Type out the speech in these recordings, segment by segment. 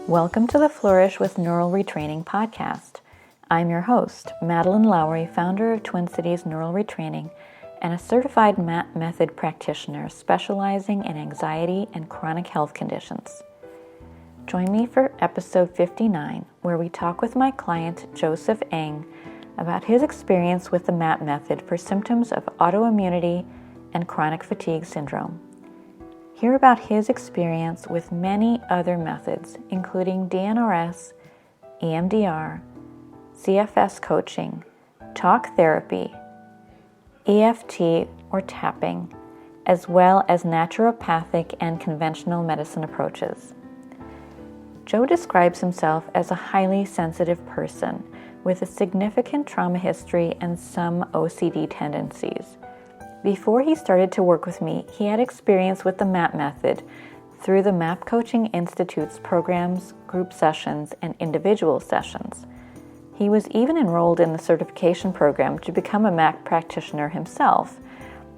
Welcome to the Flourish with Neural Retraining podcast. I'm your host, Madeline Lowry, founder of Twin Cities Neural Retraining and a certified MAP method practitioner specializing in anxiety and chronic health conditions. Join me for episode 59, where we talk with my client, Joseph Eng, about his experience with the MAP method for symptoms of autoimmunity and chronic fatigue syndrome. Hear about his experience with many other methods, including DNRS, EMDR, CFS coaching, talk therapy, EFT or tapping, as well as naturopathic and conventional medicine approaches. Joe describes himself as a highly sensitive person with a significant trauma history and some OCD tendencies. Before he started to work with me, he had experience with the MAP method through the MAP Coaching Institute's programs, group sessions, and individual sessions. He was even enrolled in the certification program to become a MAP practitioner himself,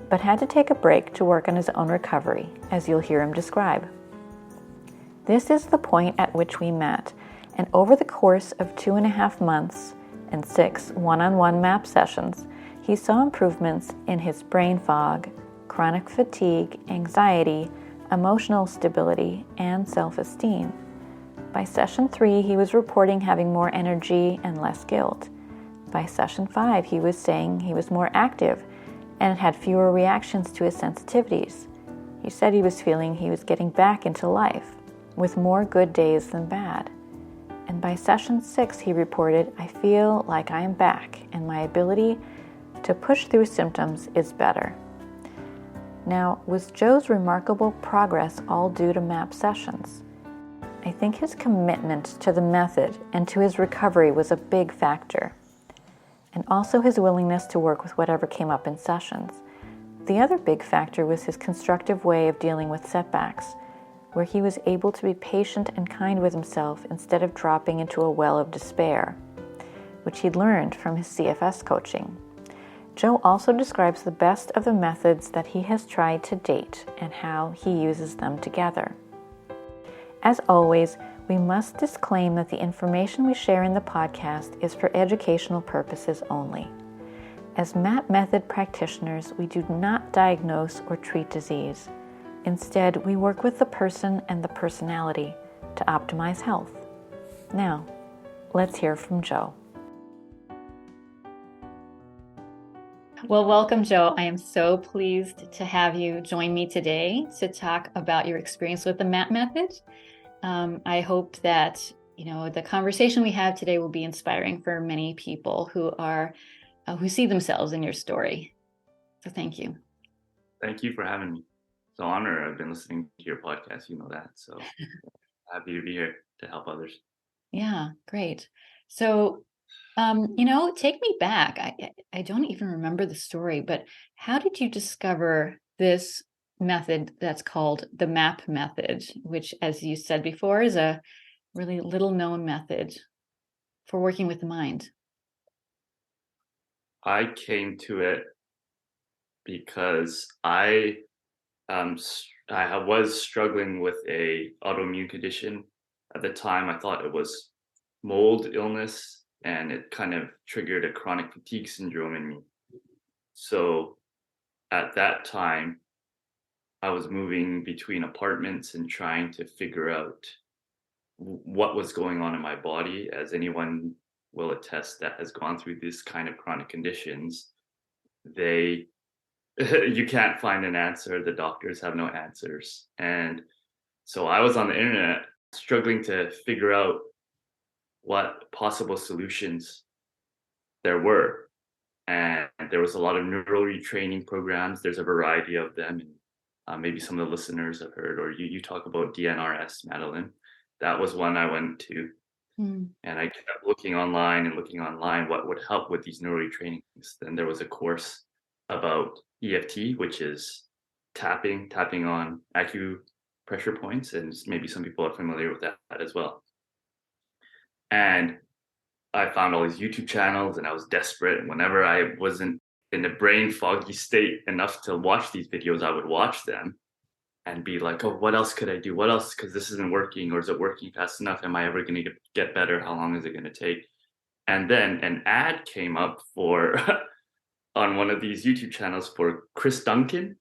but had to take a break to work on his own recovery, as you'll hear him describe. This is the point at which we met, and over the course of 2.5 months and 6 one-on-one MAP sessions, he saw improvements in his brain fog, chronic fatigue, anxiety, emotional stability, and self-esteem. By session 3, he was reporting having more energy and less guilt. By session 5, he was saying he was more active and had fewer reactions to his sensitivities. He said he was feeling he was getting back into life, with more good days than bad. And by session 6, he reported, "I feel like I am back and my ability to push through symptoms is better." Now, was Joe's remarkable progress all due to MAP sessions? I think his commitment to the method and to his recovery was a big factor, and also his willingness to work with whatever came up in sessions. The other big factor was his constructive way of dealing with setbacks, where he was able to be patient and kind with himself instead of dropping into a well of despair, which he'd learned from his CFS coaching. Joe also describes the best of the methods that he has tried to date and how he uses them together. As always, we must disclaim that the information we share in the podcast is for educational purposes only. As MAP method practitioners, we do not diagnose or treat disease. Instead, we work with the person and the personality to optimize health. Now, let's hear from Joe. Well, welcome, Joe. I am so pleased to have you join me today to talk about your experience with the MAP method. I hope that the conversation we have today will be inspiring for many people who see themselves in your story. So, thank you. Thank you for having me. It's an honor. I've been listening to your podcast. You know that. So happy to be here to help others. Yeah, great. So, take me back. I don't even remember the story, but how did you discover this method that's called the MAP method, which, as you said before, is a really little known method for working with the mind? I came to it because I was struggling with a autoimmune condition. At the time, I thought it was mold illness, and it kind of triggered a chronic fatigue syndrome in me. So at that time, I was moving between apartments and trying to figure out what was going on in my body. As anyone will attest that has gone through this kind of chronic conditions, you can't find an answer. The doctors have no answers. And so I was on the internet struggling to figure out what possible solutions there were. And there was a lot of neural retraining programs. There's a variety of them. And maybe some of the listeners have heard, or you talk about DNRS, Madeline. That was one I went to. And I kept looking online what would help with these neuro retrainings. Then there was a course about EFT, which is tapping on acupressure points, and maybe some people are familiar with that as well. And I found all these YouTube channels, and I was desperate. And whenever I wasn't in a brain foggy state enough to watch these videos, I would watch them and be like, oh, what else could I do? What else? Because this isn't working, or is it working fast enough? Am I ever going to get better? How long is it going to take? And then an ad came up for on one of these YouTube channels for Chris Duncan.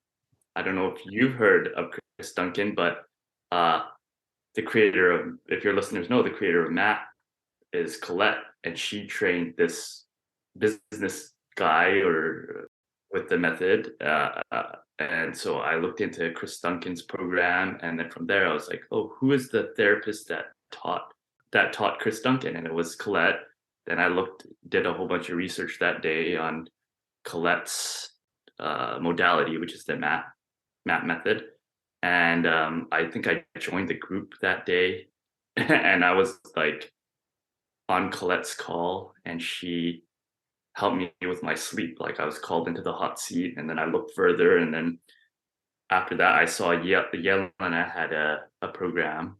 I don't know if you've heard of Chris Duncan, but the creator of, if your listeners know, the creator of MAP is Colette, and she trained this business guy or with the method. And so I looked into Chris Duncan's program, and then from there I was like, oh, who is the therapist that taught Chris Duncan? And it was Colette. Then I did a whole bunch of research that day on Colette's modality, which is the MAP method. And I think I joined the group that day, and I was like on Colette's call, and she helped me with my sleep. Like I was called into the hot seat, and then I looked further, and then after that I saw Yelena had a program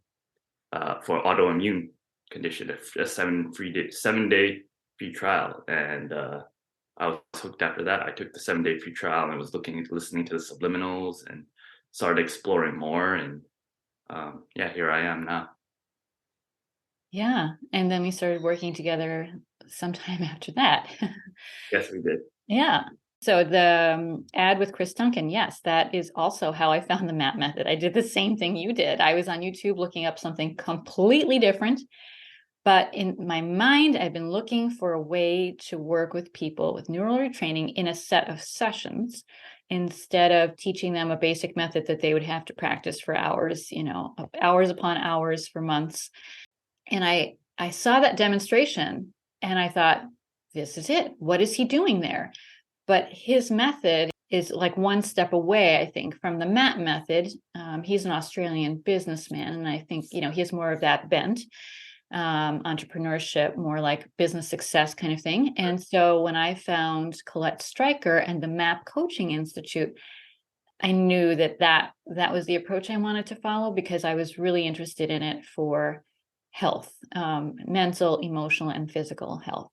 for autoimmune condition, a 7-day free trial, and I was hooked after that. I took the 7-day free trial and I was listening to the subliminals and started exploring more, and here I am now. Yeah. And then we started working together sometime after that. Yes, we did. Yeah. So the ad with Chris Duncan, yes, that is also how I found the MAP method. I did the same thing you did. I was on YouTube looking up something completely different. But in my mind, I've been looking for a way to work with people with neural retraining in a set of sessions instead of teaching them a basic method that they would have to practice for hours, hours upon hours for months. And I saw that demonstration and I thought, this is it. What is he doing there? But his method is like one step away, I think, from the MAP method. He's an Australian businessman, and I think, he has more of that bent. Entrepreneurship, more like business success kind of thing. And so when I found Colette Stryker and the MAP Coaching Institute, I knew that was the approach I wanted to follow, because I was really interested in it for health, mental, emotional, and physical health.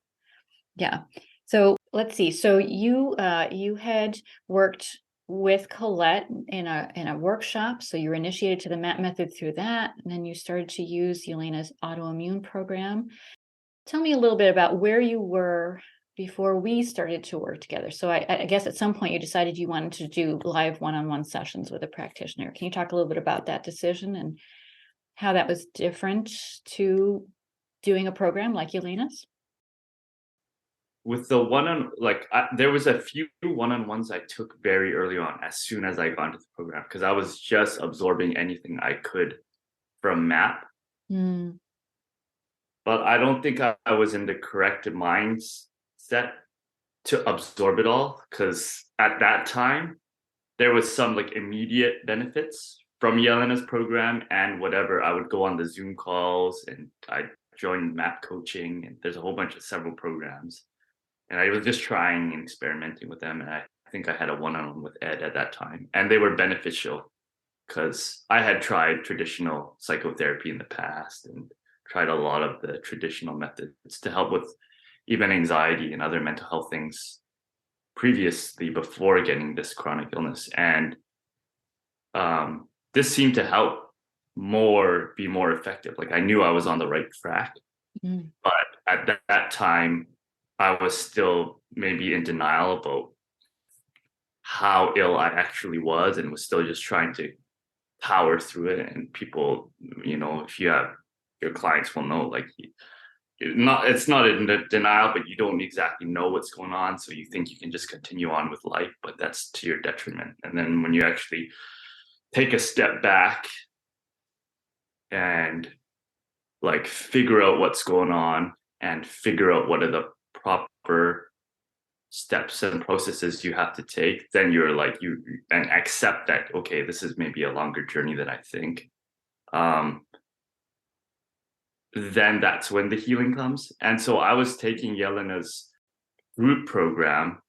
Yeah. So let's see. So you had worked with Colette in a workshop. So you were initiated to the MAP method through that, and then you started to use Yelena's autoimmune program. Tell me a little bit about where you were before we started to work together. So I guess at some point you decided you wanted to do live one-on-one sessions with a practitioner. Can you talk a little bit about that decision and how that was different to doing a program like Yelena's? With the there was a few one-on-ones I took very early on, as soon as I got into the program, because I was just absorbing anything I could from MAP. But I don't think I was in the correct mindset to absorb it all, because at that time there was some like immediate benefits from Yelena's program, and whatever, I would go on the Zoom calls, and I joined MAP coaching, and there's a whole bunch of several programs. And I was just trying and experimenting with them. And I think I had a one-on-one with Ed at that time. And they were beneficial because I had tried traditional psychotherapy in the past and tried a lot of the traditional methods to help with even anxiety and other mental health things previously, before getting this chronic illness. And this seemed to help be more effective. Like I knew I was on the right track. But at that time, I was still maybe in denial about how ill I actually was, and was still just trying to power through it. And people, if you have your clients will know, like it's not in denial, but you don't exactly know what's going on. So you think you can just continue on with life, but that's to your detriment. And then when you actually take a step back and like figure out what's going on and figure out what are the proper steps and processes you have to take, then you're like, and accept that, okay, this is maybe a longer journey than I think. then that's when the healing comes. And so I was taking Yelena's group program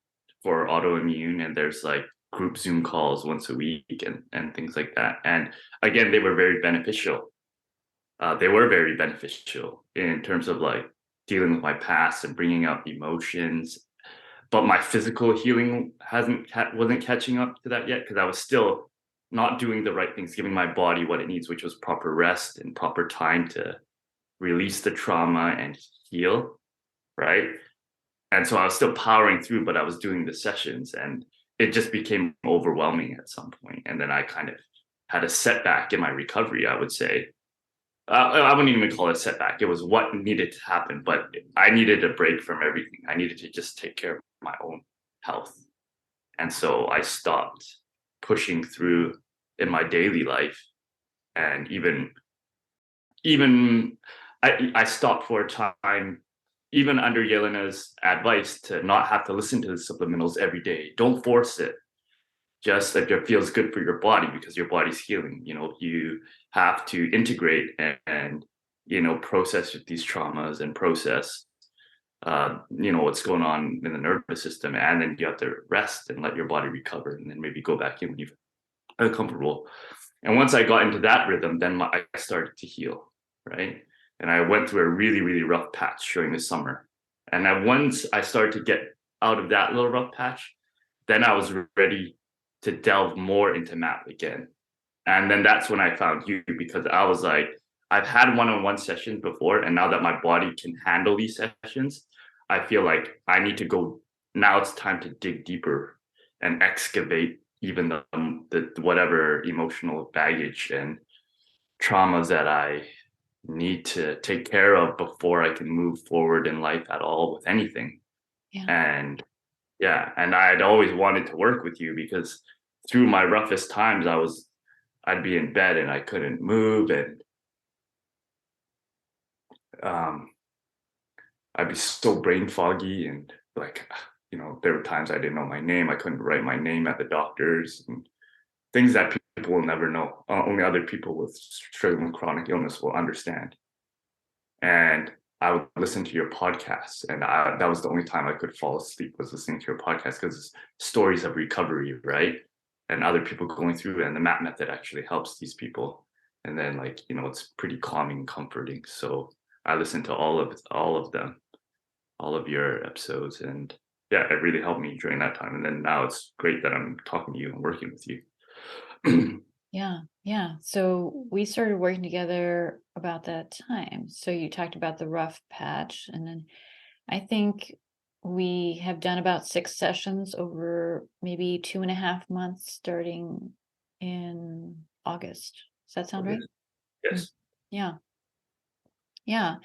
for autoimmune, and there's like group Zoom calls once a week and things like that. And again, they were very beneficial. They were very beneficial in terms of like dealing with my past and bringing up emotions. But my physical healing wasn't catching up to that yet, because I was still not doing the right things, giving my body what it needs, which was proper rest and proper time to release the trauma and heal, right? And so I was still powering through, but I was doing the sessions, and it just became overwhelming at some point. And then I kind of had a setback in my recovery, I would say. I wouldn't even call it a setback. It was what needed to happen, but I needed a break from everything. I needed to just take care of my own health. And so I stopped pushing through in my daily life. And even I stopped for a time, even under Yelena's advice, to not have to listen to the subliminals every day. Don't force it. Just if it feels good for your body, because your body's healing. You have to integrate and process these traumas and process what's going on in the nervous system, and then you have to rest and let your body recover, and then maybe go back in when you feel comfortable. And once I got into that rhythm, then I started to heal, right? And I went through a really, really rough patch during the summer. And then once I started to get out of that little rough patch, then I was ready to delve more into MAP again. And then that's when I found you, because I was like, I've had one-on-one sessions before, and now that my body can handle these sessions, I feel like I need to go. Now it's time to dig deeper and excavate even the whatever emotional baggage and traumas that I need to take care of before I can move forward in life at all with anything. Yeah. And and I'd always wanted to work with you, because through my roughest times, I'd be in bed and I couldn't move, and I'd be so brain foggy, and like, there were times I didn't know my name. I couldn't write my name at the doctors, and things that people will never know. Only other people with struggling with chronic illness will understand. And I would listen to your podcasts, and that was the only time I could fall asleep, was listening to your podcast, because it's stories of recovery, right? And other people going through it, and the MAP method actually helps these people. And then, it's pretty calming and comforting. So I listened to all of them, all of your episodes, and yeah, it really helped me during that time. And then now it's great that I'm talking to you and working with you. Yeah. So we started working together about that time. So you talked about the rough patch, and then I think we have done about 6 sessions over maybe 2.5 months, starting in August. Does that sound right? Yes. Yeah.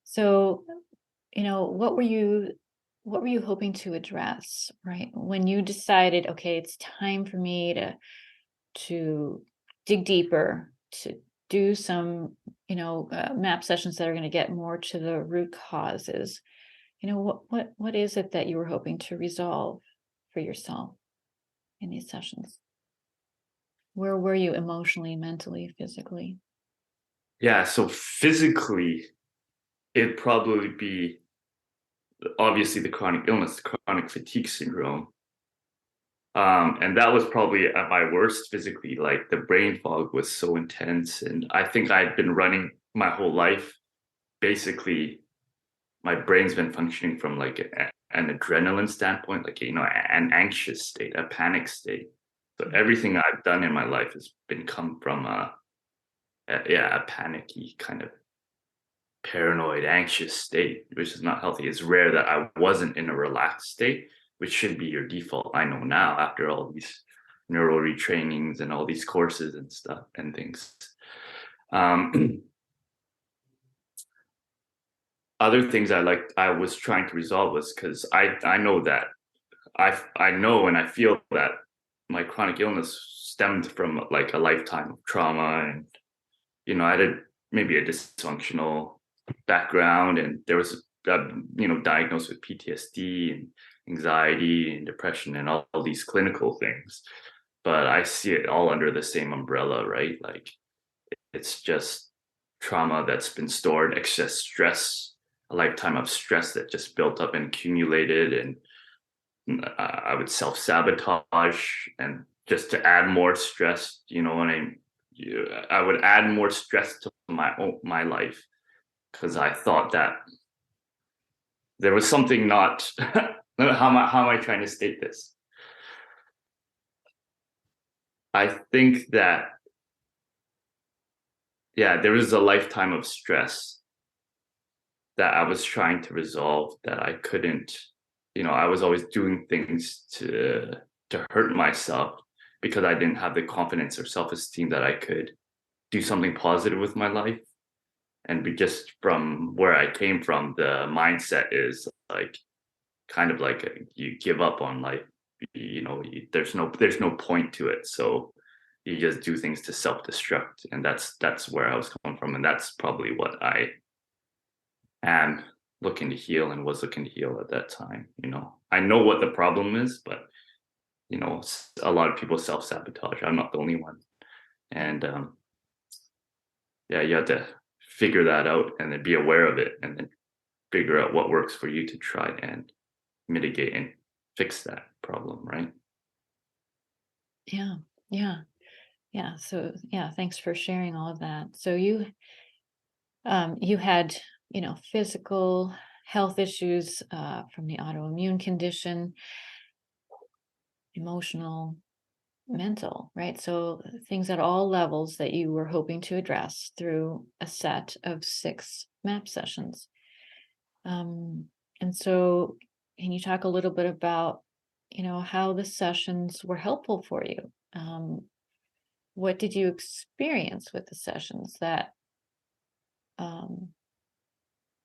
So, what were you hoping to address, right? When you decided, okay, it's time for me to dig deeper, to do some, MAP sessions that are going to get more to the root causes. What is it that you were hoping to resolve for yourself in these sessions? Where were you emotionally, mentally, physically? Yeah, so physically, it'd probably be obviously the chronic illness, the chronic fatigue syndrome. And that was probably at my worst physically. Like, the brain fog was so intense. And I think I'd been running my whole life. Basically, my brain's been functioning from like an adrenaline standpoint, like, an anxious state, a panic state. So everything I've done in my life has been come from a panicky kind of paranoid, anxious state, which is not healthy. It's rare that I wasn't in a relaxed state, which should be your default. I know now, after all these neural retrainings and all these courses and stuff and things. Other things I was trying to resolve was, because I know that I know and I feel that my chronic illness stemmed from like a lifetime of trauma, and I had maybe a dysfunctional background, and there was diagnosed with PTSD and anxiety and depression and all these clinical things. But I see it all under the same umbrella, right? Like, it's just trauma that's been stored, excess stress, a lifetime of stress that just built up and accumulated, and I would self-sabotage, and just to add more stress, I would add more stress to my life, because I thought that there was something not how am I trying to state this? I think that, yeah, there was a lifetime of stress that I was trying to resolve that I couldn't. I was always doing things to hurt myself because I didn't have the confidence or self-esteem that I could do something positive with my life. And just from where I came from, the mindset is like kind of like you give up on life. There's no point to it, so you just do things to self-destruct, and that's where I was coming from, and that's probably what I am looking to heal and was looking to heal at that time. I know what the problem is, but a lot of people self-sabotage. I'm not the only one, and yeah, you have to figure that out and then be aware of it, and then figure out what works for you to try and mitigate and fix that problem, right? Yeah. So yeah, thanks for sharing all of that. So you had physical health issues from the autoimmune condition, emotional, mental, right? So things at all levels that you were hoping to address through a set of 6 MAP sessions. And so can you talk a little bit about how the sessions were helpful for you? What did you experience with the sessions that um,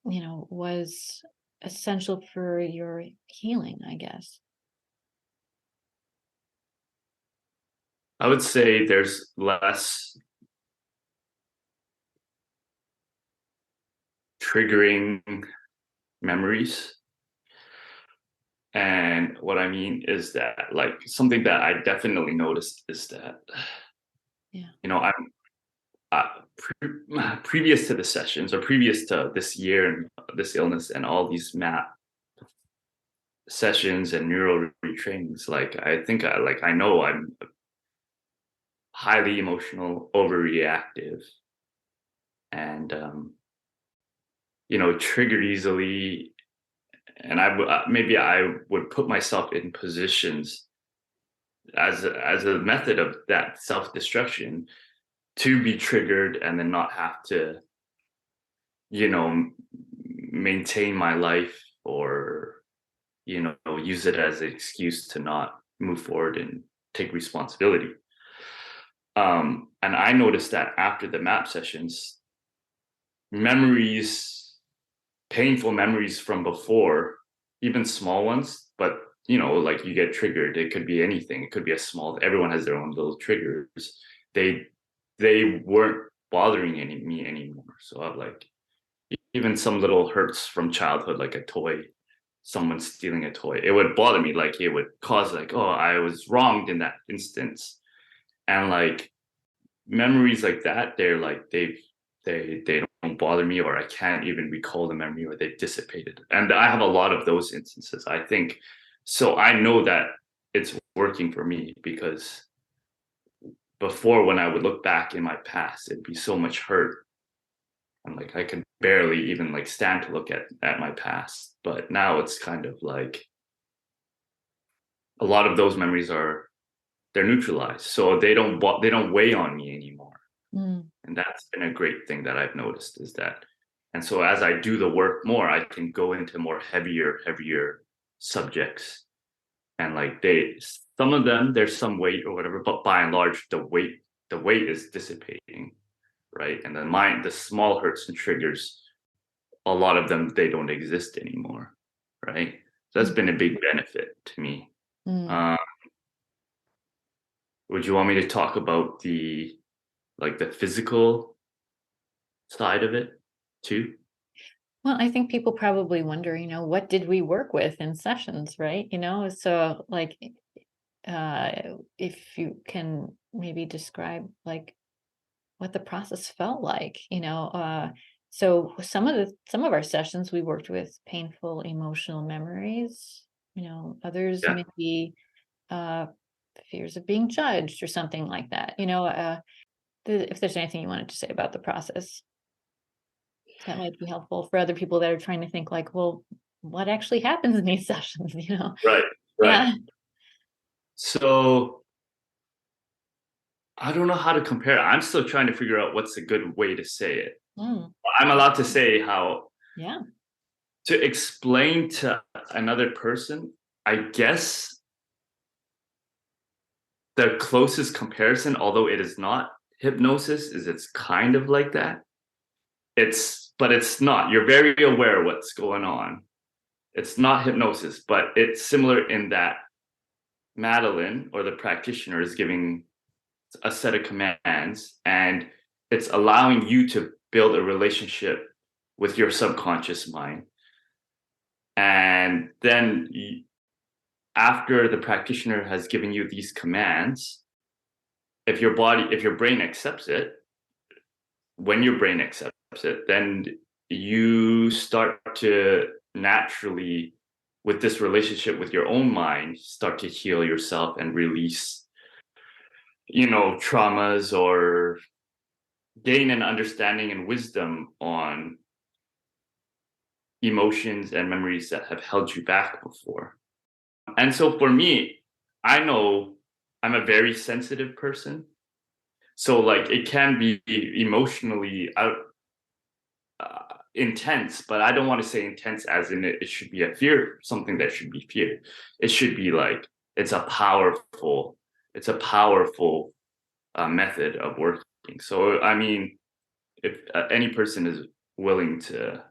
was essential for your healing, I guess? I would say there's less triggering memories. And what I mean is that, like, something that I definitely noticed is that, Yeah. I'm previous to the sessions, or previous to this year and this illness and all these MAP sessions and neural retrainings, like, I think I know I'm highly emotional, overreactive, and triggered easily. And maybe I would put myself in positions as a method of that self-destruction to be triggered, and then not have to you know maintain my life, or use it as an excuse to not move forward and take responsibility. And I noticed that after the MAP sessions, memories, painful memories from before, even small ones, but like, you get triggered, it could be anything, it could be a small, everyone has their own little triggers. They weren't bothering me anymore. So I'm like, even some little hurts from childhood, like a toy, someone stealing a toy, it would bother me. Like, it would cause, like, oh, I was wronged in that instance. And like, memories like that, they're like, they don't bother me, or I can't even recall the memory, or they've dissipated. And I have a lot of those instances, I think. So I know that it's working for me, because before, when I would look back in my past, it'd be so much hurt. And like, I could barely even like stand to look at my past. But now it's kind of like, a lot of those memories they're neutralized, so they don't weigh on me anymore. Mm. And that's been a great thing that I've noticed, is that. And so as I do the work more, I can go into more heavier subjects, and like, some of them, there's some weight or whatever, but by and large, the weight is dissipating, right? And then the small hurts and triggers, a lot of them, they don't exist anymore, right? So that's been a big benefit to me. Mm. uh, would you want me to talk about the physical side of it too? Well, I think people probably wonder, what did we work with in sessions, right? So like, if you can maybe describe, like, what the process felt like, so some of our sessions we worked with painful emotional memories, others Yeah. maybe fears of being judged or something like that. If there's anything you wanted to say about the process that might be helpful for other people that are trying to think like, well, what actually happens in these sessions, Right. Right. Yeah. So I don't know how to compare it. I'm still trying to figure out what's a good way to say it. Mm, I'm allowed to say how yeah. to explain to another person, I guess the closest comparison, although it is not hypnosis, is it's kind of like that. But it's not. You're very aware of what's going on. It's not hypnosis, but it's similar in that Madeline or the practitioner is giving a set of commands and it's allowing you to build a relationship with your subconscious mind. And then after the practitioner has given you these commands, if your brain accepts it, when your brain accepts it, then you start to naturally, with this relationship with your own mind, start to heal yourself and release, traumas, or gain an understanding and wisdom on emotions and memories that have held you back before. And so for me, I know I'm a very sensitive person. So like it can be emotionally intense, but I don't want to say intense as in it should be a fear, something that should be feared. It should be like it's a powerful method of working. So I mean, if any person is willing to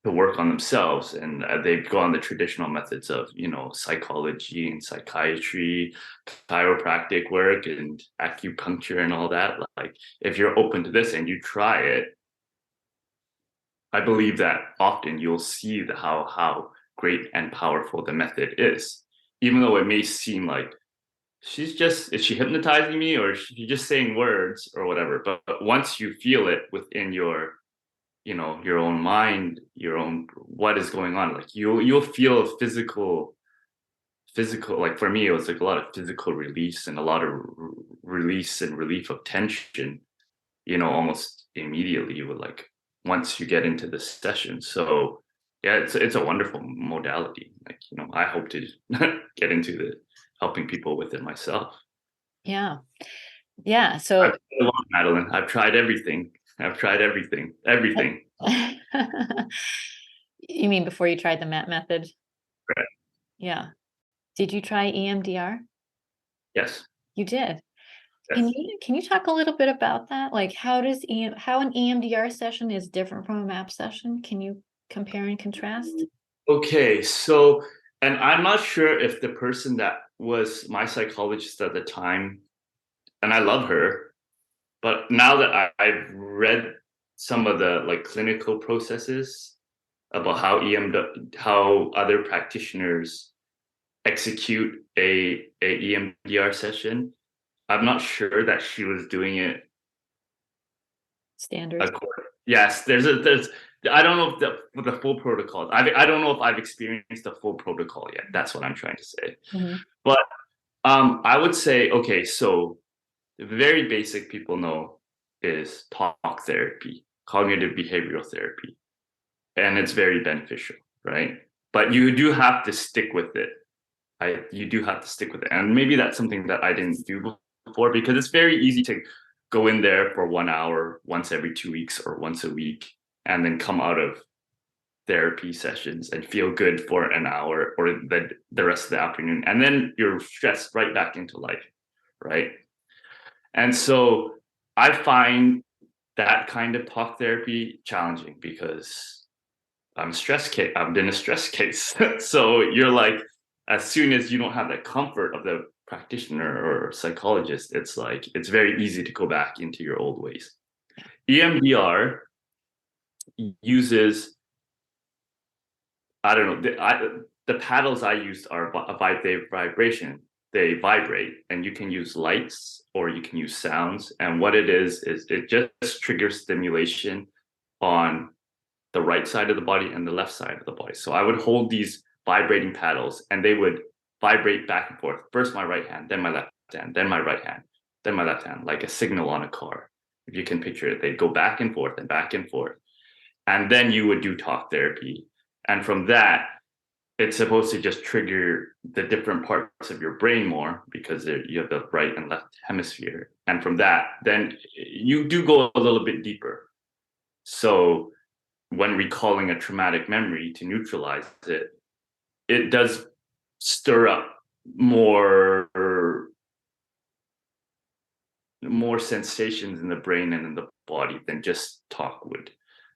work on themselves and they've gone the traditional methods of psychology and psychiatry, chiropractic work and acupuncture and all that, like if you're open to this and you try it, I believe that often you'll see how great and powerful the method is, even though it may seem like is she hypnotizing me or is she just saying words or whatever, but once you feel it within your own mind, your own what is going on, like you'll feel a physical, like for me it was like a lot of physical release and a lot of release and relief of tension, almost immediately with like once you get into the session. So yeah, it's a wonderful modality. Like, I hope to get into the helping people with it myself. Yeah. Yeah. I've So tried a lot, Madeline. Everything. you mean before you tried the MAP method? Right. Yeah. Did you try EMDR? Yes. You did. Can Yes. you talk a little bit about that? Like how an EMDR session is different from a MAP session? Can you compare and contrast? Okay, so, and I'm not sure if the person that was my psychologist at the time, and I love her, but now that I've read some of the like clinical processes about how other practitioners execute a EMDR session, I'm not sure that she was doing it. Standard. Yes, there's I don't know if the full protocol. I don't know if I've experienced the full protocol yet. That's what I'm trying to say. Mhm. But I would say, okay, so the very basic people know is talk therapy, cognitive behavioral therapy, and it's very beneficial, right? But you do have to stick with it. You do have to stick with it, and maybe that's something that I didn't do before because it's very easy to go in there for 1 hour once every 2 weeks or once a week, and then come out of therapy sessions and feel good for an hour or the rest of the afternoon, and then you're stressed right back into life, right? And so I find that kind of talk therapy challenging because I've been a stress case. So you're like, as soon as you don't have the comfort of the practitioner or psychologist, it's like it's very easy to go back into your old ways. EMDR uses, I don't know, the paddles I used are a vibration. they vibrate, and you can use lights or you can use sounds. And what it is it just triggers stimulation on the right side of the body and the left side of the body. So I would hold these vibrating paddles and they would vibrate back and forth. First my right hand, then my left hand, then my right hand, then my left hand, like a signal on a car. If you can picture it, they'd go back and forth and back and forth. And then you would do talk therapy. And from that, it's supposed to just trigger the different parts of your brain more because you have the right and left hemisphere. And from that, then you do go a little bit deeper. So when recalling a traumatic memory to neutralize it, it does stir up more sensations in the brain and in the body than just talk would,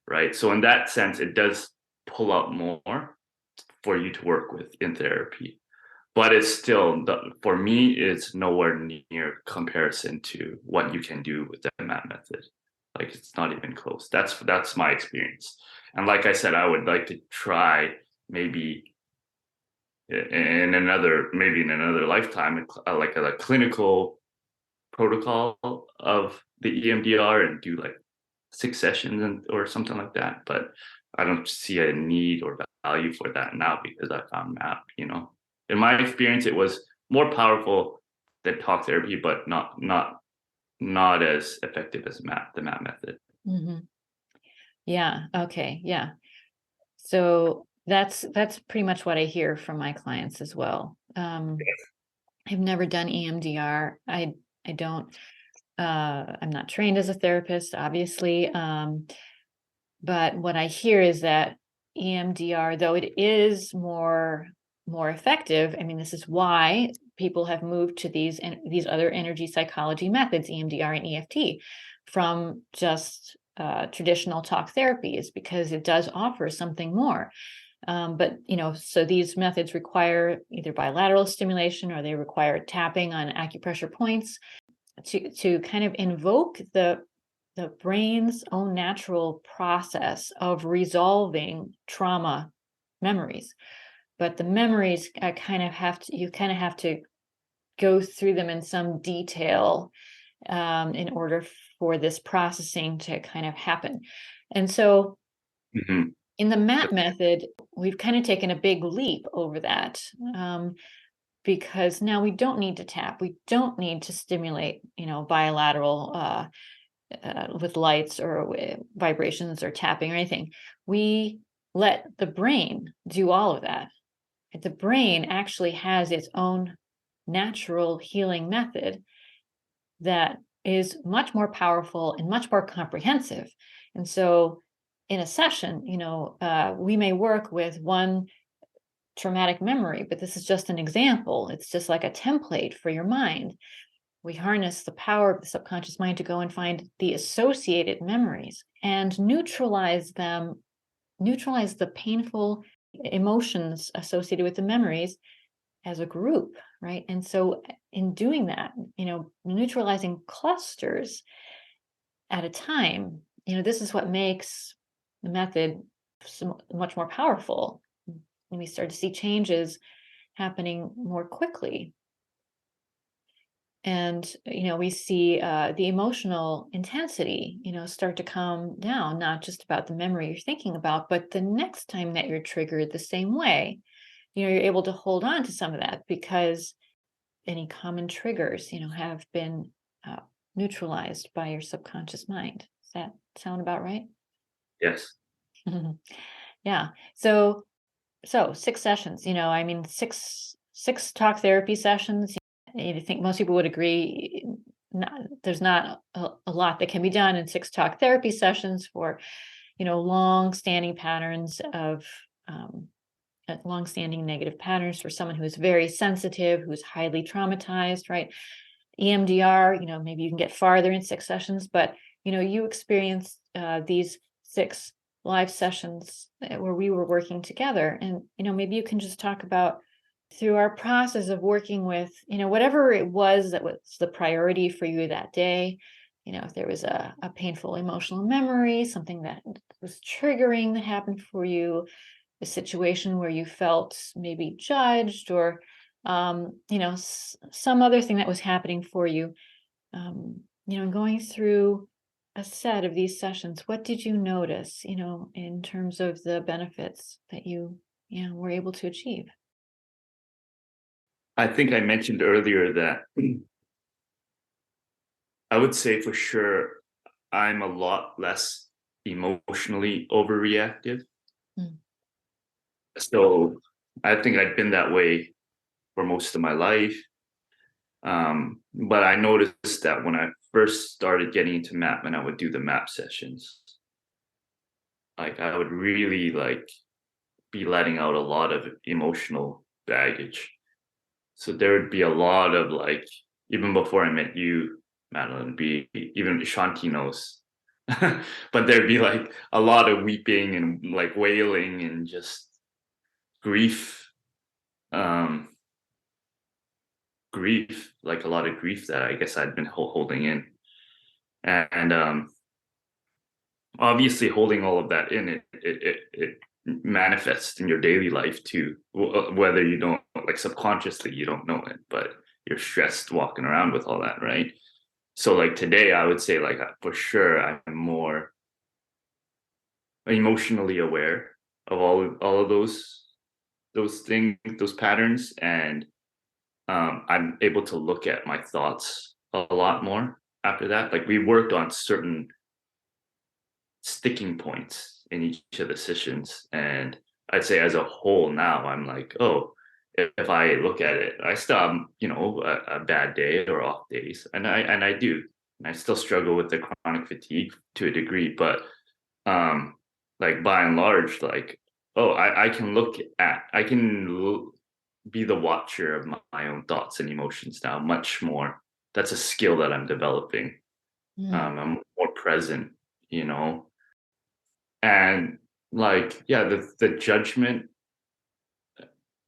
right? So in that sense, it does pull out more for you to work with in therapy. But it's still, for me, it's nowhere near comparison to what you can do with the MAP method. Like, it's not even close. That's my experience. And like I said, I would like to try maybe in another lifetime, like a clinical protocol of the EMDR and do like 6 sessions or something like that. But I don't see a need or value for that now because I found MAP, In my experience, it was more powerful than talk therapy, but not as effective as the MAP method. Mm-hmm. Yeah. Okay. Yeah. So that's pretty much what I hear from my clients as well. I've never done EMDR. I don't. I'm not trained as a therapist, obviously. But what I hear is that EMDR, though it is more effective, I mean, this is why people have moved to these other energy psychology methods, EMDR and EFT, from just traditional talk therapies, because it does offer something more. But so these methods require either bilateral stimulation or they require tapping on acupressure points to kind of invoke the brain's own natural process of resolving trauma memories. But the memories you kind of have to go through them in some detail in order for this processing to kind of happen. And so in the MAP method, we've kind of taken a big leap over that, because now we don't need to tap. We don't need to stimulate, bilateral with lights or vibrations or tapping or anything. We let the brain do all of that. The brain actually has its own natural healing method that is much more powerful and much more comprehensive. And so in a session, we may work with one traumatic memory, but this is just an example. It's just like a template for your mind. We harness the power of the subconscious mind to go and find the associated memories and neutralize the painful emotions associated with the memories as a group, right? And so in doing that, neutralizing clusters at a time, this is what makes the method so much more powerful. And we start to see changes happening more quickly. And, we see the emotional intensity, start to calm down, not just about the memory you're thinking about, but the next time that you're triggered the same way, you're able to hold on to some of that because any common triggers, have been neutralized by your subconscious mind. Does that sound about right? Yes. Yeah. So 6 sessions, six talk therapy sessions. I think most people would agree there's not a lot that can be done in 6 talk therapy sessions for, long-standing patterns of long-standing negative patterns for someone who is very sensitive, who's highly traumatized, right? EMDR, maybe you can get farther in 6 sessions, but, you experienced these 6 live sessions where we were working together. And, maybe you can just talk about through our process of working with, whatever it was that was the priority for you that day, if there was a painful emotional memory, something that was triggering that happened for you, a situation where you felt maybe judged or some other thing that was happening for you, going through a set of these sessions, what did you notice, in terms of the benefits that you were able to achieve? I think I mentioned earlier that I would say for sure I'm a lot less emotionally overreactive. Mm. So I think I've been that way for most of my life. But I noticed that when I first started getting into MAP and I would do the MAP sessions, like I would really be letting out a lot of emotional baggage. So there would be a lot of even before I met you, Madeline, be even Shanti knows. But there'd be a lot of weeping and wailing and just grief. Grief, like a lot of grief that I guess I'd been holding in. And obviously holding all of that in, it manifests in your daily life too, whether you don't, subconsciously you don't know it, but you're stressed walking around with all that, right? So today I would say for sure I'm more emotionally aware of all of those things, those patterns, and I'm able to look at my thoughts a lot more after that. Like we worked on certain sticking points in each of the sessions, and I'd say as a whole now I'm like, oh, if I look at it, I still have, a bad day or off days, and I do. And I still struggle with the chronic fatigue to a degree, but by and large, oh, I can be the watcher of my own thoughts and emotions now much more. That's a skill that I'm developing. I'm more present, and yeah, the judgment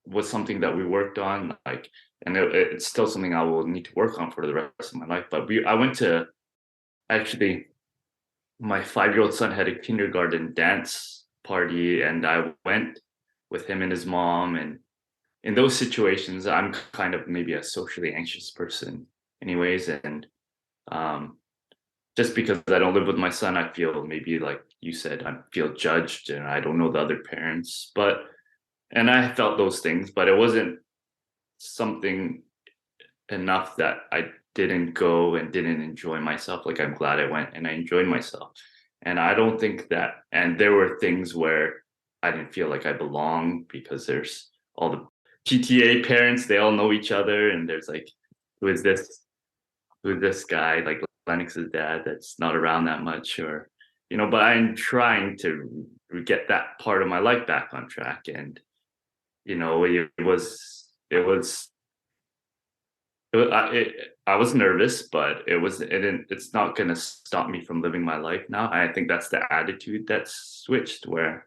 was something that we worked on, and it's still something I will need to work on for the rest of my life. But I went to, actually, my 5-year-old son had a kindergarten dance party, and I went with him and his mom. And in those situations, I'm kind of maybe a socially anxious person anyways. And just because I don't live with my son, I feel maybe, like you said, I feel judged and I don't know the other parents. And I felt those things, but it wasn't something enough that I didn't go and didn't enjoy myself. Like I'm glad I went and I enjoyed myself. And I don't think that, and there were things where I didn't feel like I belonged because there's all the PTA parents, they all know each other. And there's who is this guy, like Lennox's dad, that's not around that much, or, but I'm trying to get that part of my life back on track. And, I was nervous, but it's not going to stop me from living my life now. I think that's the attitude that's switched, where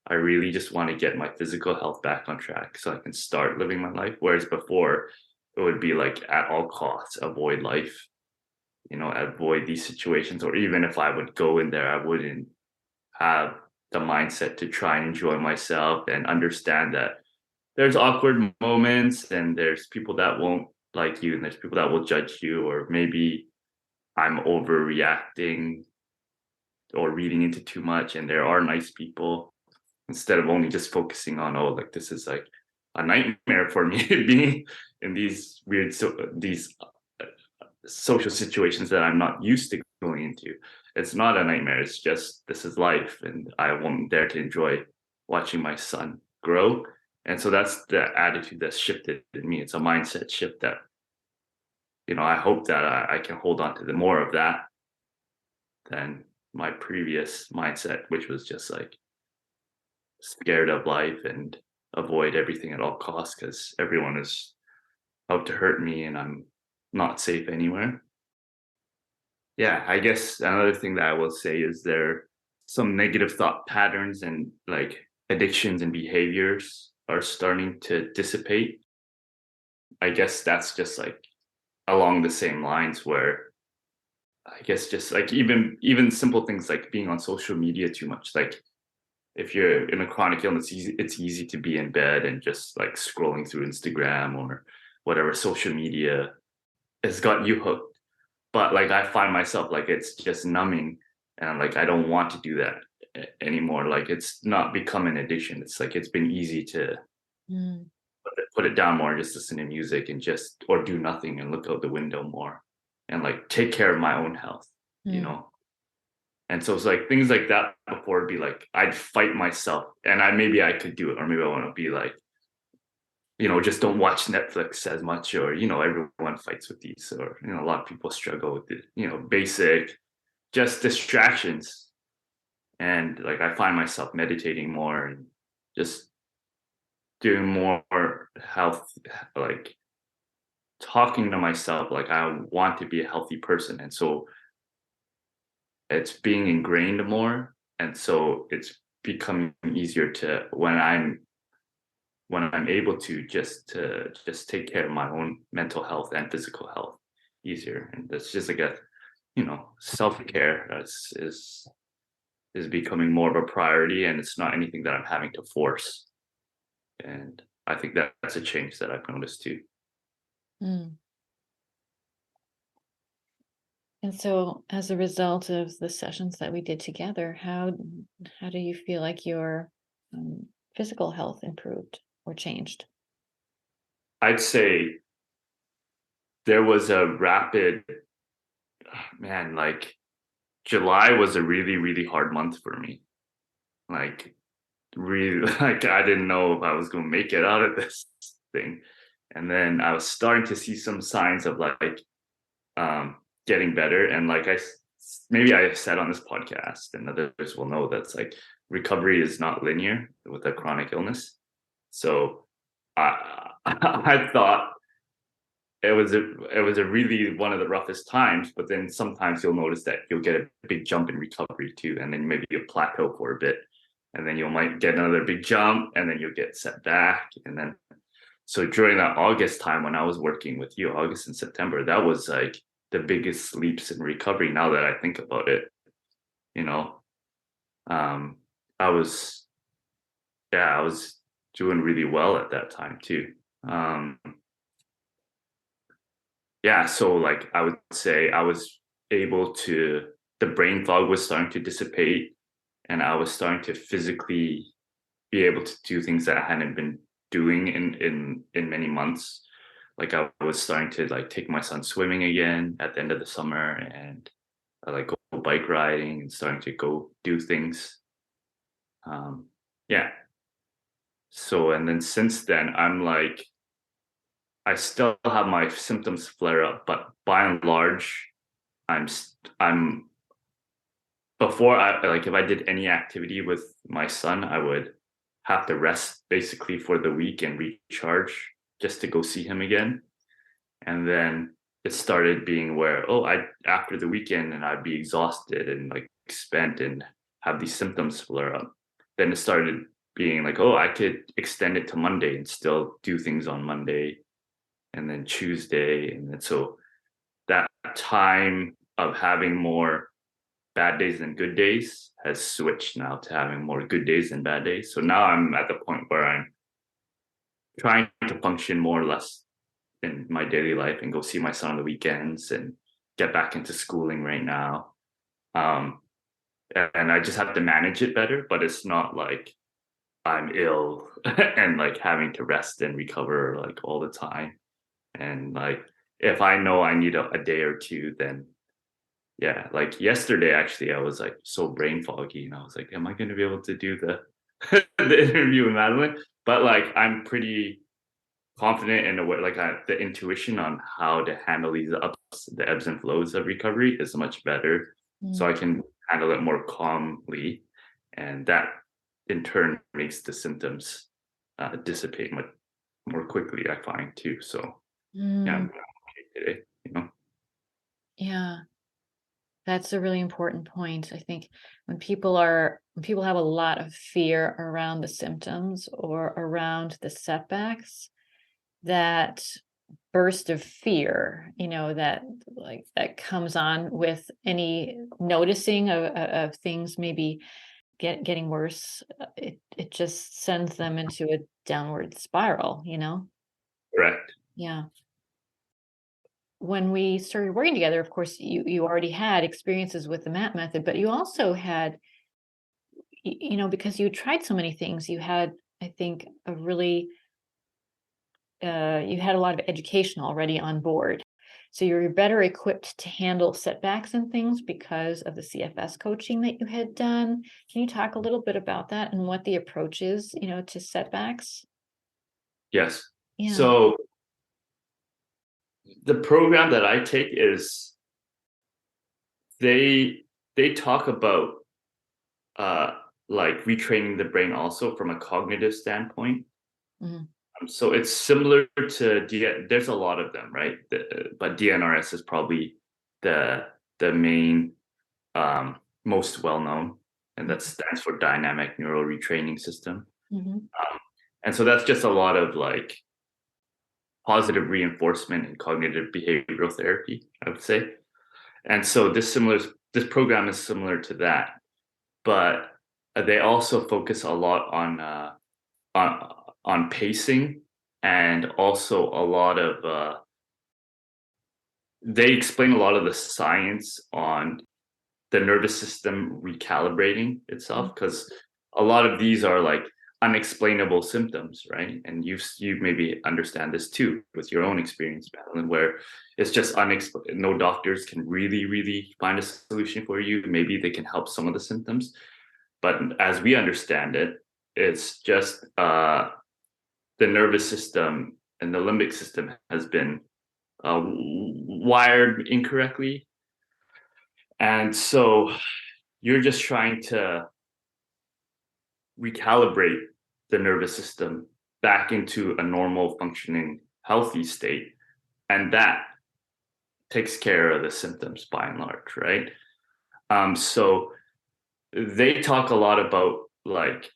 I really just want to get my physical health back on track so I can start living my life. Whereas before it would be at all costs, avoid life, avoid these situations. Or even if I would go in there, I wouldn't have the mindset to try and enjoy myself and understand that there's awkward moments and there's people that won't like you and there's people that will judge you, or maybe I'm overreacting or reading into too much and there are nice people, instead of only just focusing on, oh, this is a nightmare for me being in these weird these social situations that I'm not used to going into. It's not a nightmare, it's just this is life, and I won't dare to enjoy watching my son grow. And so that's the attitude that's shifted in me. It's a mindset shift that, I hope that I can hold on to the more of that than my previous mindset, which was just scared of life and avoid everything at all costs because everyone is out to hurt me and I'm not safe anywhere. Yeah, I guess another thing that I will say is there some negative thought patterns and addictions and behaviors are starting to dissipate. I guess that's just along the same lines, where I guess just even simple things like being on social media too much. if you're in a chronic illness, it's easy to be in bed and just like scrolling through Instagram or whatever social media has got you hooked. But like I find myself like it's just numbing, and like I don't want to do that anymore. Like it's not become an addiction. It's like it's been easy to Mm. put it down more and just listen to music and just or do nothing and look out the window more and like take care of my own health, you Mm. know. And so it's like things like that before it'd be like I'd fight myself, and maybe I could do it, or maybe I want to be like, just don't watch Netflix as much, or everyone fights with these, or a lot of people struggle with it, basic just distractions. And like I find myself meditating more and just doing more health, like talking to myself like I want to be a healthy person. And so it's being ingrained more. And so it's becoming easier to when I'm able to just take care of my own mental health and physical health easier. And that's just like a self-care is becoming more of a priority, and it's not anything that I'm having to force. And I think that's a change that I've noticed too. Mm. And so, as a result of the sessions that we did together, how do you feel like your physical health improved or changed? I'd say there was a rapid, man, like July was a really, really hard month for me. Like, really, like, I didn't know if I was going to make it out of this thing. And then I was starting to see some signs of like getting better. And like maybe I said on this podcast, and others will know that's like recovery is not linear with a chronic illness. So I thought it was a really one of the roughest times, but then sometimes you'll notice that you'll get a big jump in recovery too, and then maybe you plateau for a bit, and then you might get another big jump, and then you'll get set back. And then so during that August time when I was working with you, August and September, that was like the biggest leaps in recovery now that I think about it. You know, um, I was, yeah, I was doing really well at that time too. Um, yeah, so like I would say I was able to, the brain fog was starting to dissipate, and I was starting to physically be able to do things that I hadn't been doing in many months. Like I was starting to like take my son swimming again at the end of the summer, and I like go bike riding and starting to go do things. Yeah. So and then since then I'm like I still have my symptoms flare up, but by and large I'm before I like if I did any activity with my son, I would have to rest basically for the week and recharge just to go see him again. And then it started being where, I after the weekend and I'd be exhausted and like spent and have these symptoms flare up. Then it started being like, I could extend it to Monday and still do things on Monday and then Tuesday. And then so that time of having more bad days than good days has switched now to having more good days than bad days. So now I'm at the point where I'm trying to function more or less in my daily life and go see my son on the weekends and get back into schooling right now. Um, and I just have to manage it better, but it's not like I'm ill and like having to rest and recover like all the time. And like if I know I need a day or two, then yeah, like yesterday actually I was like so brain foggy and I was like, am I gonna be able to do the the interview with Madeline? But like I'm pretty confident in the way like the intuition on how to handle these the ebbs and flows of recovery is much better. So Mm. I can handle it more calmly, and that in turn makes the symptoms dissipate much more quickly, I find too. So yeah, I'm Mm. doing okay today. Yeah, that's a really important point. I think when people have a lot of fear around the symptoms or around the setbacks, that burst of fear, that that comes on with any noticing of things maybe getting worse, it just sends them into a downward spiral, Correct. Yeah. When we started working together, of course, you already had experiences with the MAP method, but you also had, because you tried so many things, you had, I think, you had a lot of education already on board. So you're better equipped to handle setbacks and things because of the CFS coaching that you had done. Can you talk a little bit about that and what the approach is, to setbacks? Yes. Yeah. So the program that I take is they talk about like retraining the brain also from a cognitive standpoint. Mhm. So it's similar to there's a lot of them, right? But DNRS is probably the main most well known, and that stands for Dynamic Neural Retraining System. Mhm. And so that's just a lot of like positive reinforcement and cognitive behavioral therapy, I would say. And so this program is similar to that, but they also focus a lot on pacing, and also a lot of they explain a lot of the science on the nervous system recalibrating itself, because a lot of these are like unexplainable symptoms, right? And you maybe understand this too with your own experience, Madeline, where it's just unexplained. No doctors can really find a solution for you. Maybe they can help some of the symptoms, but as we understand it, it's just the nervous system and the limbic system has been wired incorrectly. And so you're just trying to recalibrate the nervous system back into a normal functioning healthy state, and that takes care of the symptoms by and large, right? So they talk a lot about like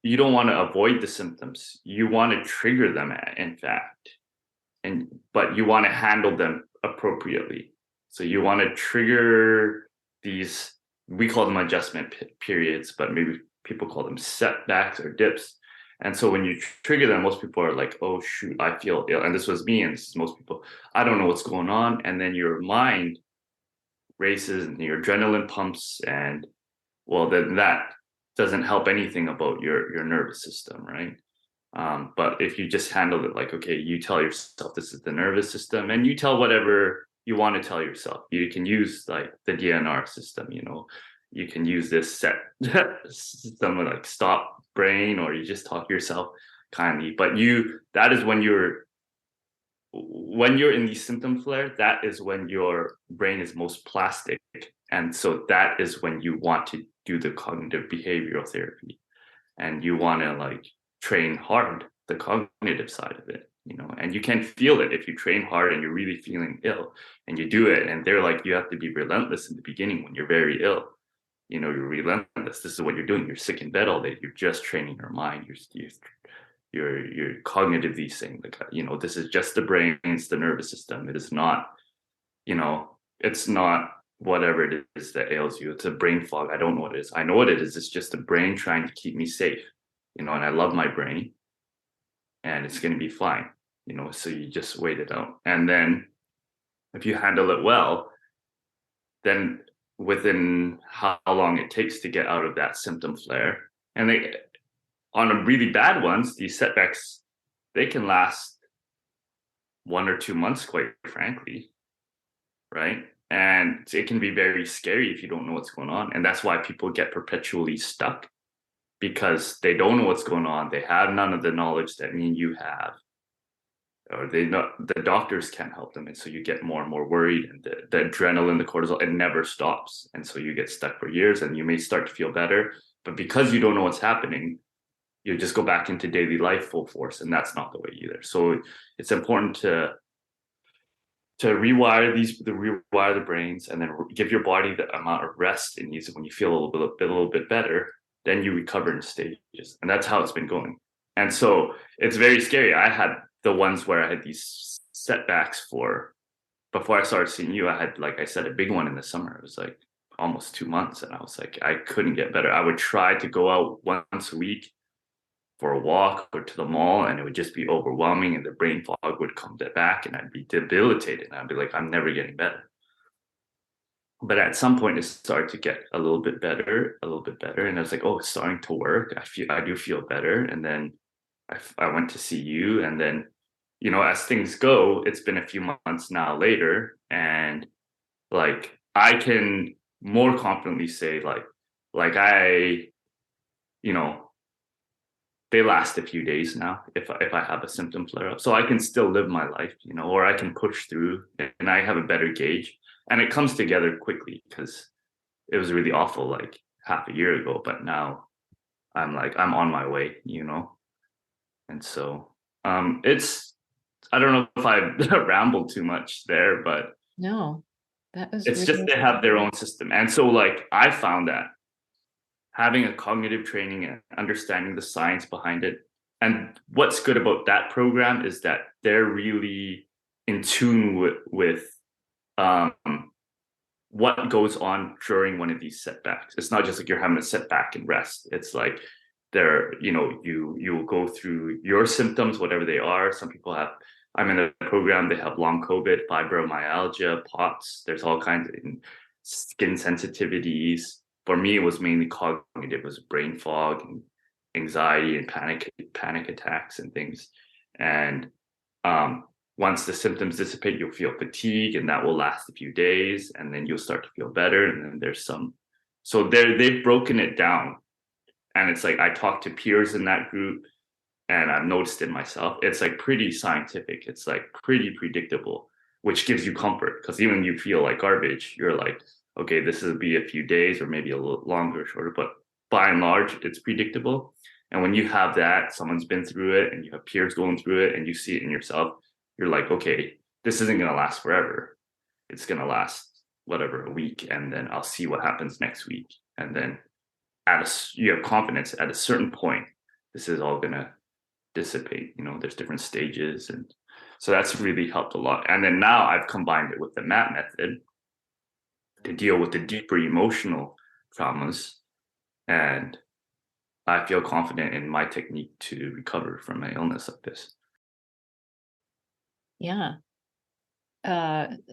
you don't want to avoid the symptoms, you want to trigger them, in fact, but you want to handle them appropriately. So you want to trigger these, we call them adjustment periods, but maybe people call them setbacks or dips. And so when you trigger them, most people are like, oh shoot, I feel ill. And this was me, and this is most people, I don't know what's going on. And then your mind races and your adrenaline pumps, and well, then that doesn't help anything about your nervous system, right? But if you just handle it like, okay, you tell yourself this is the nervous system, and you tell whatever you want to tell yourself. You can use like the DNR system, you can use this set system like stop brain, or you just talk to yourself kindly. But that is when you're in the symptom flare, that is when your brain is most plastic. And so that is when you want to do the cognitive behavioral therapy, and you want to like train hard the cognitive side of it, and you can feel it if you train hard and you're really feeling ill and you do it. And they're like, you have to be relentless in the beginning when you're very ill. You're relentless. This is what you're doing. You're sick in bed all day. You're just training your mind. You're cognitively saying like, this is just the brain. It's the nervous system. It is not, it's not whatever it is that ails you. It's a brain fog. I don't know what it is. I know what it is. It's just the brain trying to keep me safe, and I love my brain, and it's going to be fine, so you just wait it out. And then if you handle it well, then within how long it takes to get out of that symptom flare, and on a really bad ones, these setbacks, they can last 1 or 2 months, quite frankly, right? And it can be very scary if you don't know what's going on. And that's why people get perpetually stuck, because they don't know what's going on. They have none of the knowledge that me and you have, or the doctors can't help them. And so you get more and more worried, and the adrenaline, the cortisol, it never stops. And so you get stuck for years, and you may start to feel better, but because you don't know what's happening, you just go back into daily life full force. And that's not the way either. So it's important to rewire the brains, and then give your body the amount of rest it needs. When you feel a little bit better, then you recover in stages. And that's how it's been going. And so it's very scary. I had the ones where I had these setbacks before I started seeing you. I had, like I said, a big one in the summer. It was like almost 2 months, and I was like, I couldn't get better. I would try to go out once a week for a walk or to the mall, and it would just be overwhelming, and the brain fog would come back, and I'd be debilitated, and I'd be like, I'm never getting better. But at some point, it started to get a little bit better, and I was like, oh, it's starting to work. I do feel better, and then I went to see you, and then, as things go, it's been a few months now later, and like I can more confidently say like I, you know, they last a few days now if I have a symptom flare up. So I can still live my life, or I can push through, and I have a better gauge. And it comes together quickly because it was really awful like half a year ago, but now I'm on my way, And so it's I don't know if I rambled too much there, but No, that was it's just really, they have their own system. And so like I found that having a cognitive training and understanding the science behind it. And what's good about that program is that they're really in tune with what goes on during one of these setbacks. It's not just like you're having a setback and rest. It's like you'll go through your symptoms, whatever they are. Some people have, I'm in a program, they have long COVID, fibromyalgia, POTS. There's all kinds of skin sensitivities. For me, it was mainly cognitive. It was brain fog and anxiety and panic attacks and things. And once the symptoms dissipate, you'll feel fatigue, and that will last a few days, and then you'll start to feel better. And then there's so they've broken it down, and it's like I talked to peers in that group, and I've noticed it myself. It's like pretty scientific. It's like pretty predictable, which gives you comfort, because even when you feel like garbage, you're like, okay, this will be a few days or maybe a little longer or shorter, but by and large, it's predictable. And when you have that, someone's been through it and you have peers going through it and you see it in yourself, you're like, okay, this isn't going to last forever. It's going to last whatever, a week, and then I'll see what happens next week. And then you have confidence at a certain point, this is all going to dissipate. There's different stages. And so that's really helped a lot. And then now I've combined it with the MAP method to deal with the deeper emotional traumas. And I feel confident in my technique to recover from an illness like this. yeah.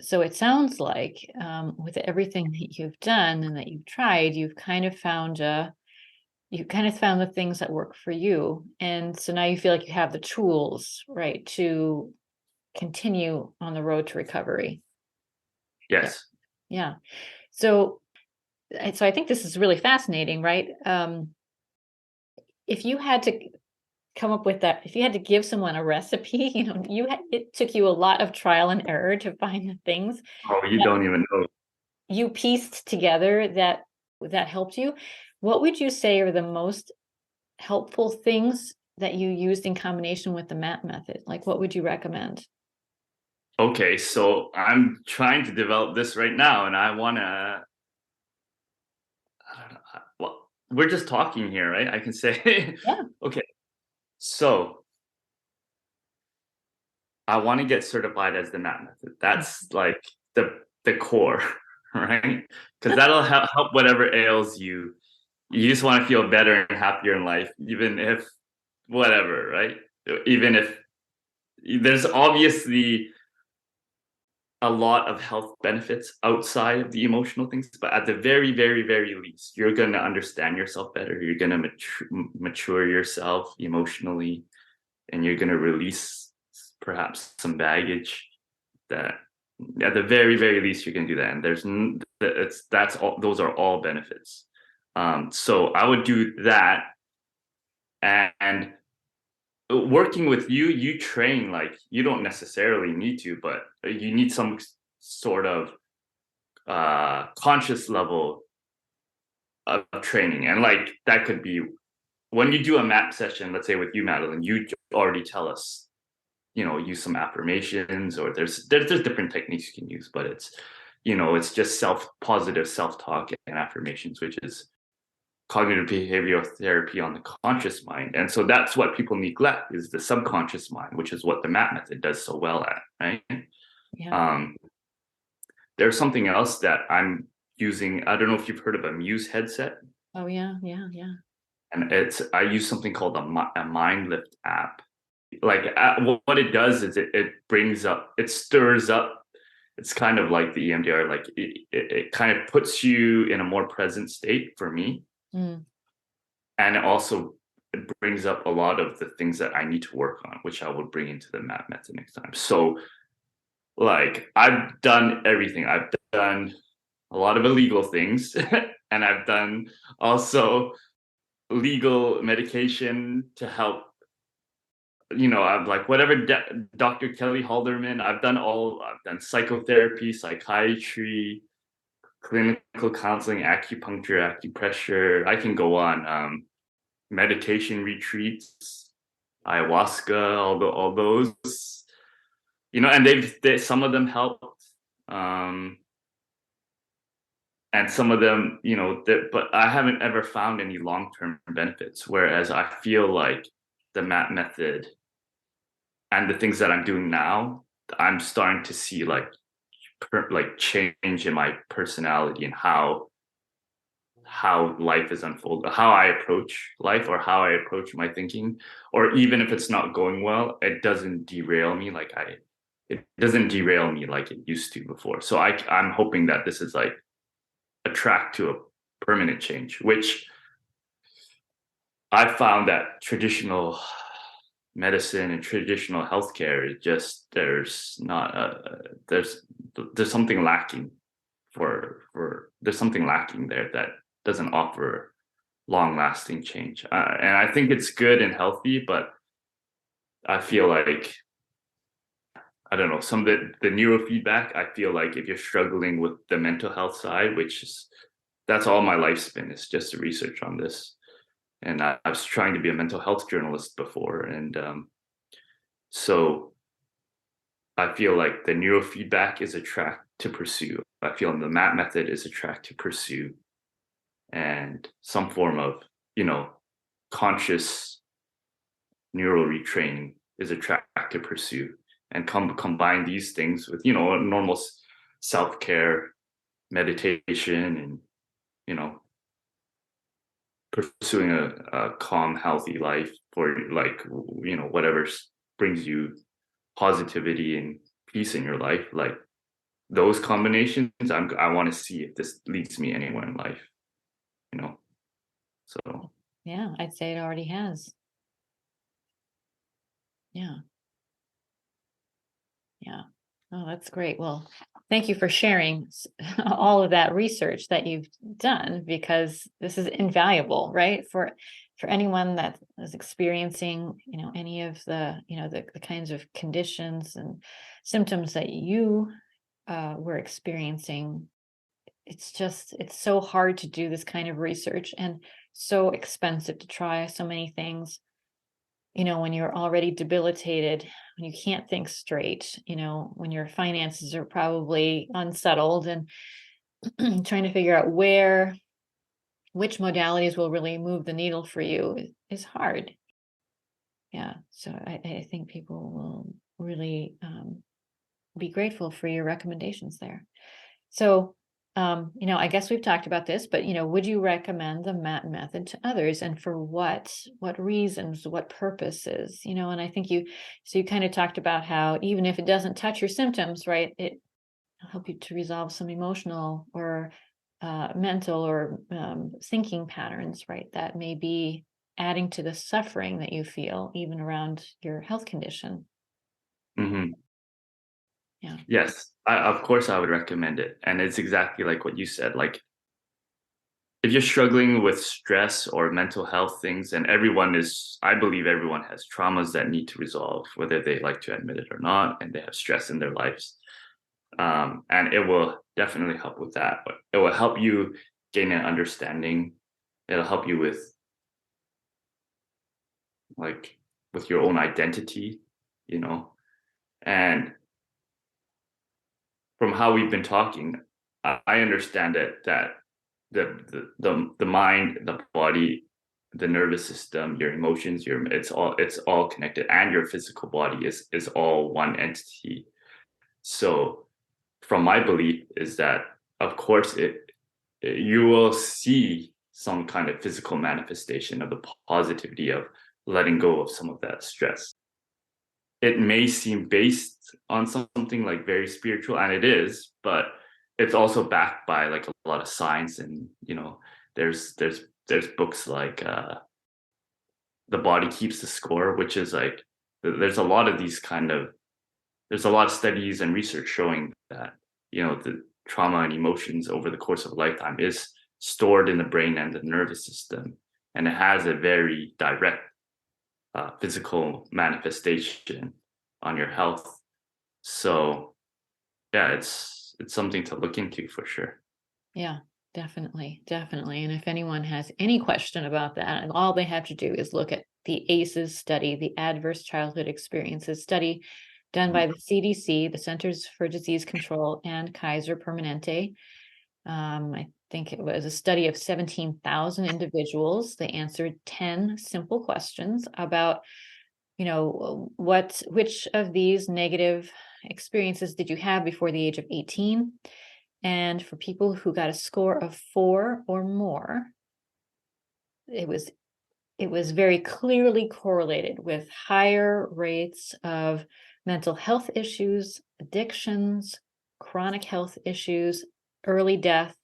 So it sounds like with everything that you've done and that you've tried, you've kind of found the things that work for you. And so now you feel like you have the tools, right, to continue on the road to recovery. Yes. Yeah. So I think this is really fascinating, right? If you had to come up with that, if you had to give someone a recipe, it took you a lot of trial and error to find the things. Oh, you don't even know. You pieced together that helped you. What would you say are the most helpful things that you used in combination with the MAP method? Like, what would you recommend? Okay, so I'm trying to develop this right now, and I don't know. Well, we're just talking here, right? I can say, Yeah. okay, so I want to get certified as the MAP method. That's like the core, right? Because that'll help whatever ails you. You just want to feel better and happier in life, even if whatever, right? Even if there's obviously a lot of health benefits outside of the emotional things, but at the very, very, very least, you're going to understand yourself better. You're going to mature yourself emotionally, and you're going to release perhaps some baggage that at the very, very least, you can do that. And that's all, those are all benefits. So I would do that. And working with you train, like you don't necessarily need to, but you need some sort of conscious level of training. And like that could be when you do a MAP session, let's say with you, Madeline, you already tell us, use some affirmations, or there's different techniques you can use, but it's just positive self-talk and affirmations, which is cognitive behavioral therapy on the conscious mind. And so that's what people neglect, is the subconscious mind, which is what the MAP method does so well at, right? Yeah. There's something else that I'm using, I don't know if you've heard of a Muse headset. Oh, yeah. And I use something called a Mind Lift app. Like what it does is it stirs up. It's kind of like the EMDR, like it kind of puts you in a more present state for me. Mm. And it brings up a lot of the things that I need to work on, which I will bring into the MAP method next time. So like I've done everything. I've done a lot of illegal things and I've done also legal medication to help, I'm like whatever Dr. Kelly Halderman, I've done psychotherapy, psychiatry, clinical counseling, acupuncture, acupressure. I can go on. Meditation retreats, ayahuasca, all those, and some of them helped. And some of them, but I haven't ever found any long-term benefits. Whereas I feel like the MAP method and the things that I'm doing now, I'm starting to see like change in my personality and how life is unfolding, how I approach life or how I approach my thinking, or even if it's not going well, it doesn't derail me like it used to before. So I'm hoping that this is like a track to a permanent change, which I found that traditional medicine and traditional healthcare is just there's something lacking there's something lacking there that doesn't offer long-lasting change, and I think it's good and healthy, but I feel like I don't know, some of the neurofeedback, I feel like if you're struggling with the mental health side, that's all my life's been, is just the research on this. And I was trying to be a mental health journalist before. And so I feel like the neurofeedback is a track to pursue. I feel the MAP method is a track to pursue. And some form of, conscious neural retraining is a track to pursue. And combine these things with, normal self-care, meditation, and, pursuing a calm, healthy life for like, whatever brings you positivity and peace in your life. Like those combinations, I want to see if this leads me anywhere in life, so. Yeah, I'd say it already has. Yeah. Oh, that's great. Well, thank you for sharing all of that research that you've done, because this is invaluable, right? For anyone that is experiencing, any of the, the kinds of conditions and symptoms that you were experiencing. It's so hard to do this kind of research and so expensive to try so many things. When you're already debilitated, when you can't think straight, when your finances are probably unsettled, and trying to figure out which modalities will really move the needle for you is hard. Yeah. So I think people will really be grateful for your recommendations there. So, I guess we've talked about this, but, would you recommend the MAP method to others, and for what reasons, what purposes, and I think you kind of talked about how even if it doesn't touch your symptoms, right, it will help you to resolve some emotional or mental or thinking patterns, right, that may be adding to the suffering that you feel even around your health condition. Mm-hmm. Yeah. Yes, of course I would recommend it. And it's exactly like what you said. Like if you're struggling with stress or mental health things, and I believe everyone has traumas that need to resolve, whether they like to admit it or not, and they have stress in their lives. And it will definitely help with that. But it will help you gain an understanding. It'll help you with your own identity, and from how we've been talking, I understand that the mind, the body, the nervous system, your emotions, it's all connected, and your physical body is all one entity. So from my belief is that of course you will see some kind of physical manifestation of the positivity of letting go of some of that stress. It may seem based on something like very spiritual, and it is, but it's also backed by like a lot of science. And there's books like The Body Keeps the Score, which is like there's a lot of there's a lot of studies and research showing that the trauma and emotions over the course of a lifetime is stored in the brain and the nervous system, and it has a very direct physical manifestation on your health. So yeah, it's something to look into for sure. Yeah, definitely. And if anyone has any question about that, all they have to do is look at the ACEs study, the Adverse Childhood Experiences study done by the CDC, the Centers for Disease Control, and Kaiser Permanente. I think it was a study of 17,000 individuals. They answered 10 simple questions about, which of these negative experiences did you have before the age of 18? And for people who got a score of 4 or more, it was very clearly correlated with higher rates of mental health issues, addictions, chronic health issues, early death,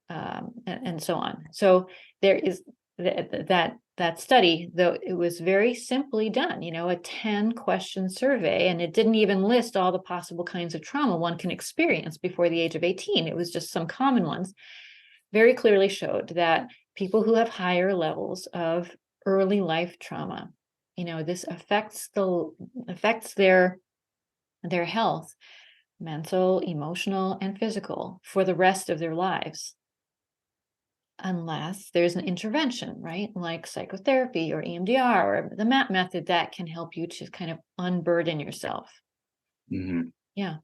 and so on. So there is that study, though it was very simply done, a 10-question survey, and it didn't even list all the possible kinds of trauma one can experience before the age of 18. It was just some common ones. Very clearly showed that people who have higher levels of early life trauma, this affects their health, mental, emotional, and physical, for the rest of their lives, unless there's an intervention, right? Like psychotherapy or EMDR or the MAP method that can help you to kind of unburden yourself. Mm-hmm. Yeah.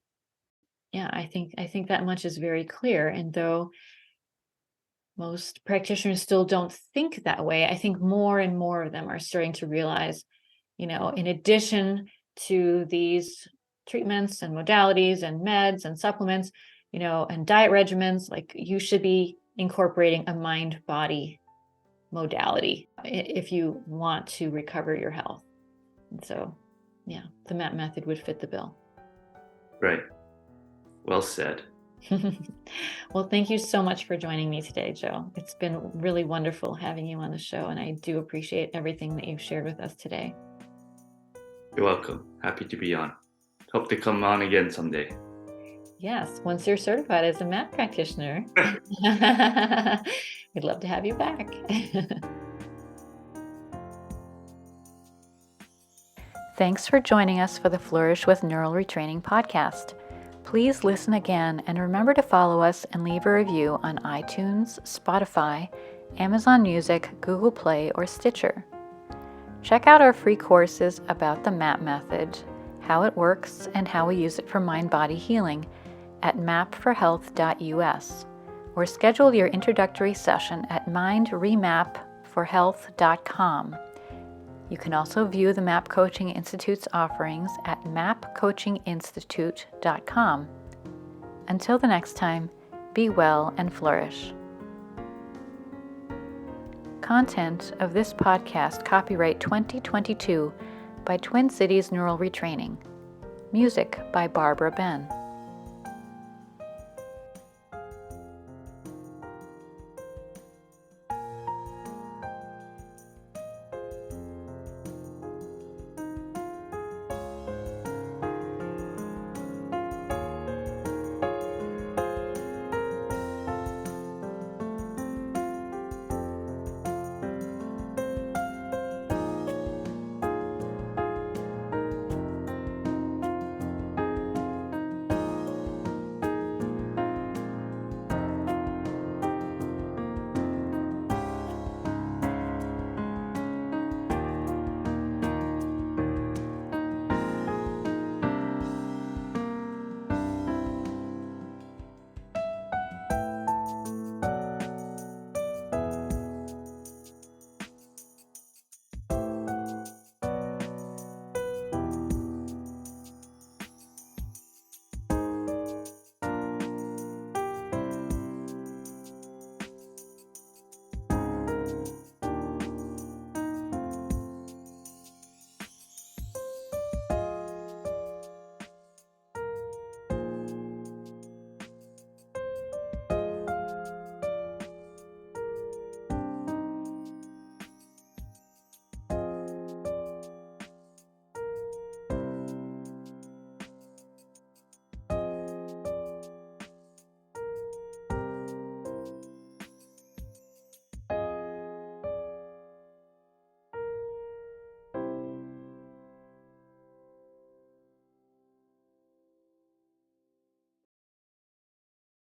I think that much is very clear. And though most practitioners still don't think that way, I think more and more of them are starting to realize, in addition to these treatments and modalities and meds and supplements, and diet regimens, like you should be incorporating a mind-body modality if you want to recover your health. And so, yeah, the MAP method would fit the bill. Right. Well said. Well, thank you so much for joining me today, Joe. It's been really wonderful having you on the show, and I do appreciate everything that you've shared with us today. You're welcome. Happy to be on. Hope to come on again someday. Yes, once you're certified as a MAP practitioner, we'd love to have you back. Thanks for joining us for the Flourish with Neural Retraining podcast. Please listen again and remember to follow us and leave a review on iTunes, Spotify, Amazon Music, Google Play, or Stitcher. Check out our free courses about the MAP method, how it works, and how we use it for mind-body healing at mapforhealth.us, or schedule your introductory session at mindremapforhealth.com. You can also view the MAP Coaching Institute's offerings at mapcoachinginstitute.com. Until the next time, be well and flourish. Content of this podcast copyright 2022 by Twin Cities Neural Retraining. Music by Barbara Ben.